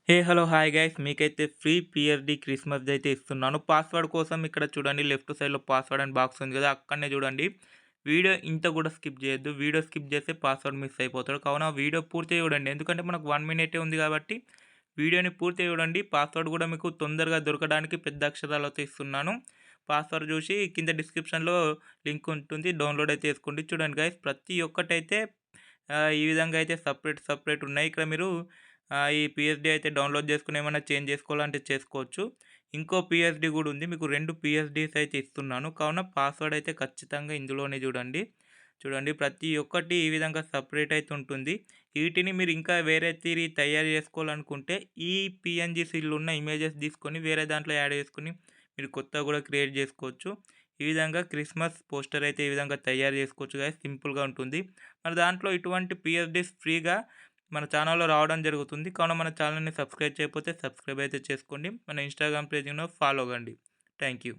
Hello hi guys, మీకైతే free PSD Christmas అయితే ఇస్తున్నాను. పాస్వర్డ్ కోసం ఇక్కడ చూడండి, లెఫ్ట్ సైడ్లో పాస్వర్డ్ అండ్ బాక్స్ ఉంది కదా, అక్కడనే చూడండి. వీడియో ఇంత కూడా స్కిప్ చేయొద్దు. వీడియో స్కిప్ చేస్తే పాస్వర్డ్ మిస్ అయిపోతాడు. కావున వీడియో పూర్తిగా చూడండి, ఎందుకంటే మనకు 1 మినిటే ఉంది కాబట్టి వీడియోని పూర్తిగా చూడండి. పాస్వర్డ్ కూడా మీకు తొందరగా దొరకడానికి పెద్ద అక్షరాలతో ఇస్తున్నాను. పాస్వర్డ్ చూసి కింద డిస్క్రిప్షన్లో లింక్ ఉంటుంది, డౌన్లోడ్ అయితే చేసుకోండి. చూడండి గైస్, ప్రతి ఒక్కటైతే ఈ విధంగా అయితే సపరేట్ ఉన్నాయి. ఇక్కడ మీరు ఈ పిఎస్డి అయితే డౌన్లోడ్ చేసుకుని ఏమైనా చేంజ్ చేసుకోవాలంటే చేసుకోవచ్చు. ఇంకో పిఎస్డి కూడా ఉంది, మీకు 2 పిఎస్డీస్ అయితే ఇస్తున్నాను. కావున పాస్వర్డ్ అయితే ఖచ్చితంగా ఇందులోనే చూడండి ప్రతి ఒక్కటి ఈ విధంగా సపరేట్ అయితే ఉంటుంది. వీటిని మీరు ఇంకా వేరే తీరి తయారు చేసుకోవాలనుకుంటే ఈ పిఎన్జీసీలో ఉన్న ఇమేజెస్ తీసుకొని వేరే దాంట్లో యాడ్ చేసుకుని మీరు కొత్తగా కూడా క్రియేట్ చేసుకోవచ్చు. ఈ విధంగా క్రిస్మస్ పోస్టర్ అయితే ఈ విధంగా తయారు చేసుకోవచ్చు గైస్, సింపుల్గా ఉంటుంది. మన దాంట్లో ఇటువంటి పిఎస్డీస్ ఫ్రీగా మన ఛానల్లో రావడం జరుగుతుంది. కావున మన ఛానల్ని సబ్స్క్రైబ్ చేయకపోతే సబ్స్క్రైబ్ అయితే చేసుకోండి. మన ఇన్స్టాగ్రామ్ పేజ్ను ఫాలో అవ్వండి. Thank you.